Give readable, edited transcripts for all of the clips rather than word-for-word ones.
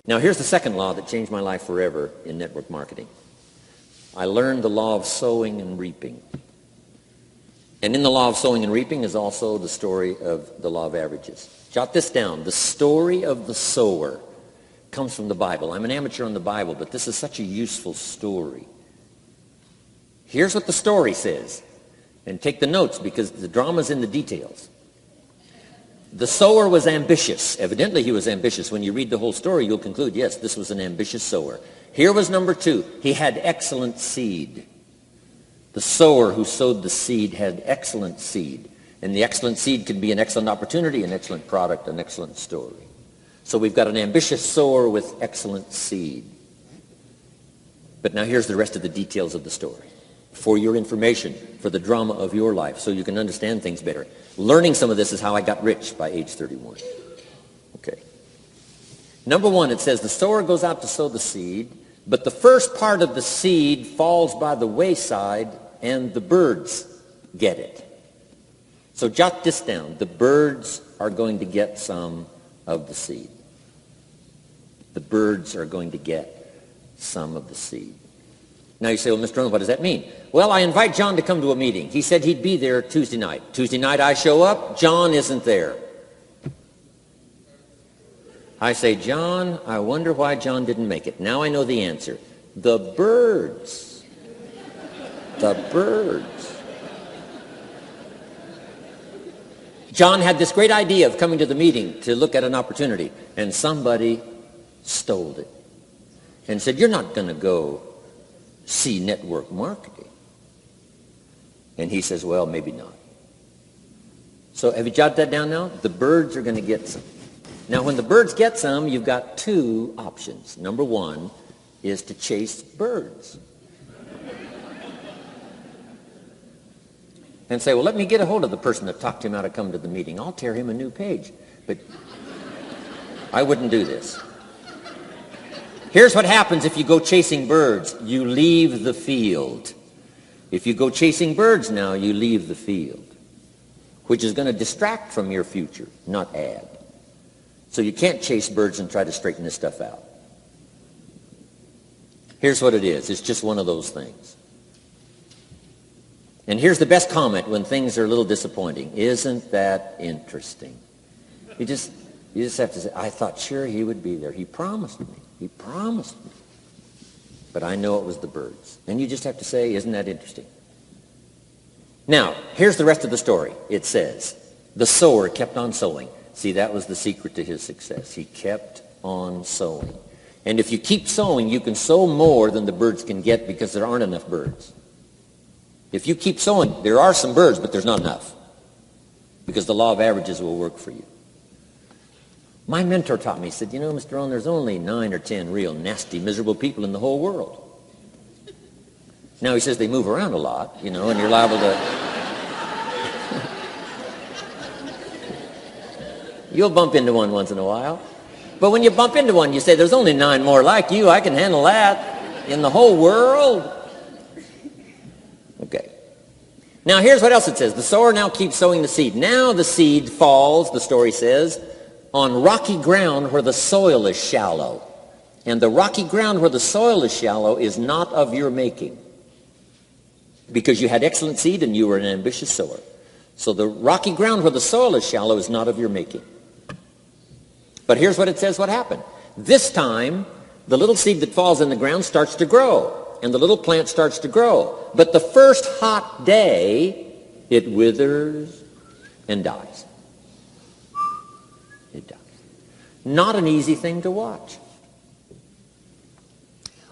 Now, here's the second law that changed my life forever in network marketing. I learned the law of sowing and reaping. And in the law of sowing and reaping is also the story of the law of averages. Jot this down. The story of the sower comes from the Bible. I'm an amateur on the Bible, but this is such a useful story. Here's what the story says. And take the notes because the drama's in the details. The sower was ambitious. Evidently he was ambitious. When you read the whole story, you'll conclude, yes, this was an ambitious sower. Here was number two. He had excellent seed. The sower who sowed the seed had excellent seed. And the excellent seed could be an excellent opportunity, an excellent product, an excellent story. So we've got an ambitious sower with excellent seed. But now here's the rest of the details of the story. For your information, for the drama of your life, so you can understand things better. Learning some of this is how I got rich by age 31. Okay. Number one, it says the sower goes out to sow the seed, but the first part of the seed falls by the wayside and the birds get it. So jot this down. The birds are going to get some of the seed. The birds are going to get some of the seed. Now you say, well, Mr. Arnold, what does that mean? Well, I invite John to come to a meeting. He said he'd be there Tuesday night. Tuesday night I show up, John isn't there. I say, John, I wonder why John didn't make it. Now I know the answer. The birds. The birds. John had this great idea of coming to the meeting to look at an opportunity, and somebody stole it and said, you're not going to go see network marketing. And he says, well, maybe not. So have you jotted that down now? The birds are going to get some. Now, when the birds get some, you've got two options. Number one is to chase birds. And say, well, let me get a hold of the person that talked him out of coming to the meeting. I'll tear him a new page. But I wouldn't do this. Here's what happens if you go chasing birds. You leave the field. If you go chasing birds now, you leave the field, which is going to distract from your future, not add. So you can't chase birds and try to straighten this stuff out. Here's what it is. It's just one of those things. And here's the best comment when things are a little disappointing. Isn't that interesting? You just have to say, I thought sure he would be there. He promised me. He promised me. But I know it was the birds. And you just have to say, isn't that interesting? Now, here's the rest of the story. It says, the sower kept on sowing. See, that was the secret to his success. He kept on sowing. And if you keep sowing, you can sow more than the birds can get because there aren't enough birds. If you keep sowing, there are some birds, but there's not enough. Because the law of averages will work for you. My mentor taught me, he said, you know, Mr. Owen, there's only 9 or 10 real nasty, miserable people in the whole world. Now he says they move around a lot, you know, and you're liable to... You'll bump into one once in a while. But when you bump into one, you say, there's only 9 more like you. I can handle that in the whole world. Okay. Now here's what else it says. The sower now keeps sowing the seed. Now the seed falls, the story says, on rocky ground where the soil is shallow. And the rocky ground where the soil is shallow is not of your making. Because you had excellent seed and you were an ambitious sower. So the rocky ground where the soil is shallow is not of your making. But here's what it says what happened. This time, the little seed that falls in the ground starts to grow. And the little plant starts to grow. But the first hot day, it withers and dies. It dies. Not an easy thing to watch.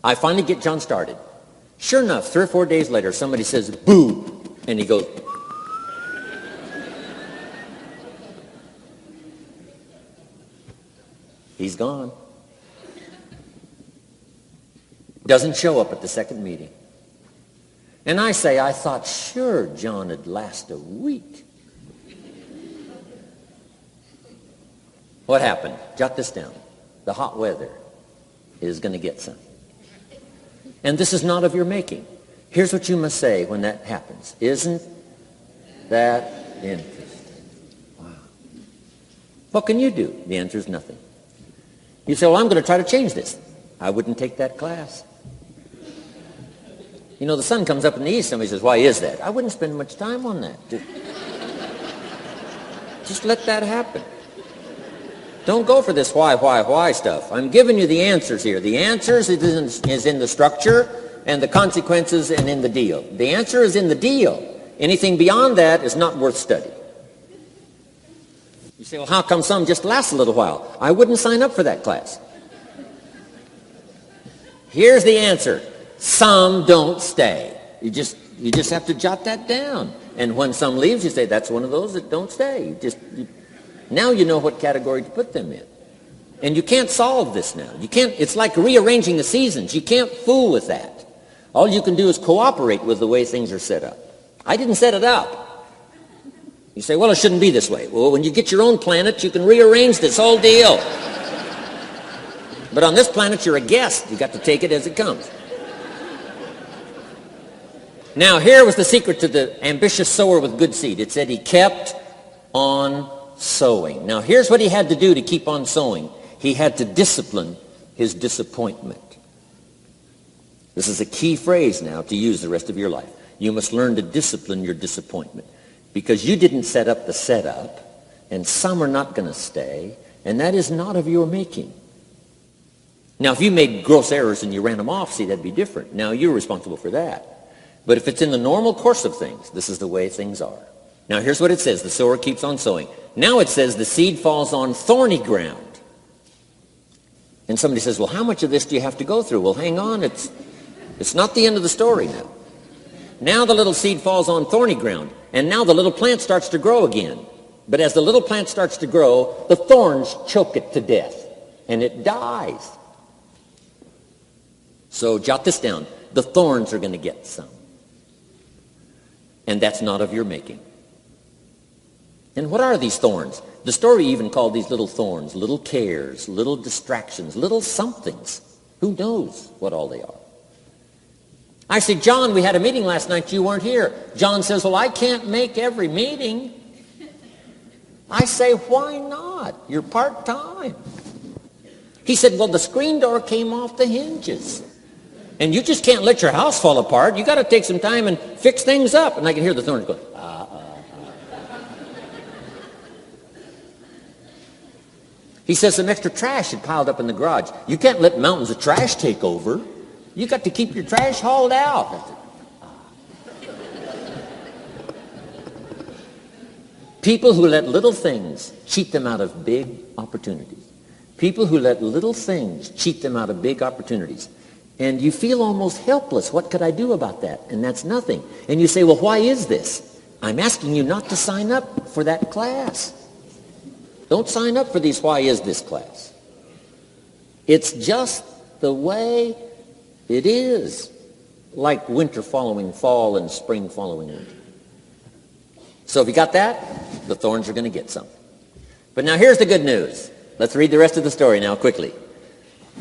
I finally get John started. Sure enough, 3 or 4 days later, somebody says, boo! And he goes... He's gone. Doesn't show up at the second meeting. And I say, I thought sure John would last a week. What happened? Jot this down. The hot weather is going to get some. And this is not of your making. Here's what you must say when that happens. Isn't that interesting? Wow. What can you do? The answer is nothing. You say, well, I'm going to try to change this. I wouldn't take that class. You know, the sun comes up in the east. Somebody says, why is that? I wouldn't spend much time on that. Just let that happen. Don't go for this why stuff. I'm giving you the answers here. The answers is in the structure and the consequences and in the deal. The answer is in the deal. Anything beyond that is not worth study. You say, well, how come some just last a little while? I wouldn't sign up for that class. Here's the answer. Some don't stay. You just have to jot that down. And when some leaves, you say, that's one of those that don't stay. Now you know what category to put them in. And you can't solve this now. It's like rearranging the seasons. You can't fool with that. All you can do is cooperate with the way things are set up. I didn't set it up. You say, well, it shouldn't be this way. Well, when you get your own planet, you can rearrange this whole deal. But on this planet, you're a guest. You got to take it as it comes. Now, here was the secret to the ambitious sower with good seed. It said he kept on sowing. Now, here's what he had to do to keep on sowing. He had to discipline his disappointment. This is a key phrase now to use the rest of your life. You must learn to discipline your disappointment. Because you didn't set up the setup, and some are not going to stay, and that is not of your making. Now, if you made gross errors and you ran them off, see, that'd be different. Now, you're responsible for that. But if it's in the normal course of things, this is the way things are. Now, here's what it says. The sower keeps on sowing. Now it says the seed falls on thorny ground. And somebody says, well, how much of this do you have to go through? Well, hang on. It's not the end of the story now. Now the little seed falls on thorny ground. And now the little plant starts to grow again. But as the little plant starts to grow, the thorns choke it to death. And it dies. So jot this down. The thorns are going to get some. And that's not of your making. And what are these thorns? The story even called these little thorns, little cares, little distractions, little somethings. Who knows what all they are? I say, John, we had a meeting last night. You weren't here. John says, well, I can't make every meeting. I say, why not? You're part-time. He said, well, the screen door came off the hinges. And you just can't let your house fall apart. You got to take some time and fix things up. And I can hear the thorns going, He says some extra trash had piled up in the garage. You can't let mountains of trash take over. You got to keep your trash hauled out. People who let little things cheat them out of big opportunities. People who let little things cheat them out of big opportunities. And you feel almost helpless. What could I do about that? And that's nothing. And you say, well, why is this? I'm asking you not to sign up for that class. Don't sign up for these why is this class. It's just the way it is, like winter following fall and spring following winter. So if you got that, the thorns are going to get some. But now here's the good news. Let's read the rest of the story now quickly.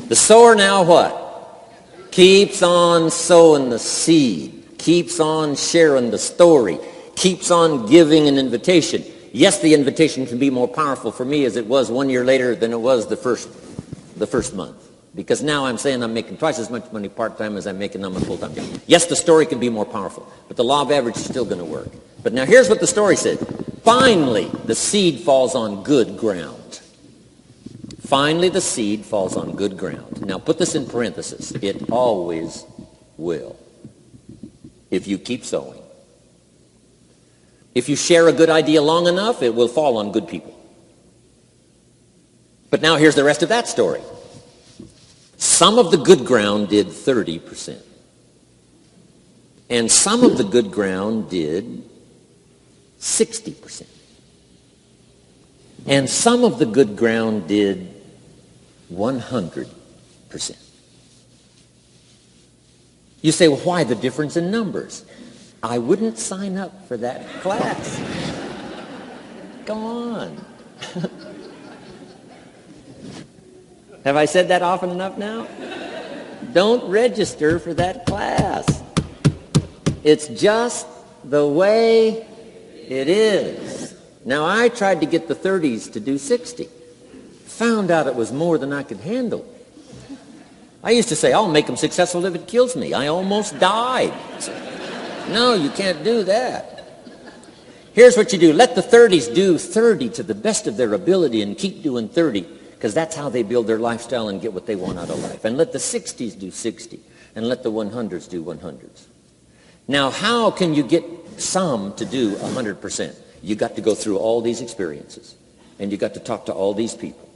The sower now what? Keeps on sowing the seed. Keeps on sharing the story. Keeps on giving an invitation. Yes, the invitation can be more powerful for me as it was 1 year later than it was the first month. Because now I'm saying I'm making twice as much money part-time as I'm making on my full-time job. Yes, the story can be more powerful, but the law of average is still going to work. But now here's what the story said. Finally, the seed falls on good ground. Finally, the seed falls on good ground. Now put this in parentheses. It always will, if you keep sowing. If you share a good idea long enough, it will fall on good people. But now here's the rest of that story. Some of the good ground did 30%. And some of the good ground did 60%. And some of the good ground did 100%. You say, well, why the difference in numbers? I wouldn't sign up for that class. Go on. Have I said that often enough now? Don't register for that class. It's just the way it is. Now, I tried to get the 30s to do 60. found out it was more than I could handle. I used to say, I'll make them successful if it kills me. I almost died. No, you can't do that. Here's what you do. Let the 30s do 30 to the best of their ability and keep doing 30, because that's how they build their lifestyle and get what they want out of life. And let the 60s do 60, and let the 100s do 100s. Now, how can you get some to do 100%? You got to go through all these experiences, and you got to talk to all these people.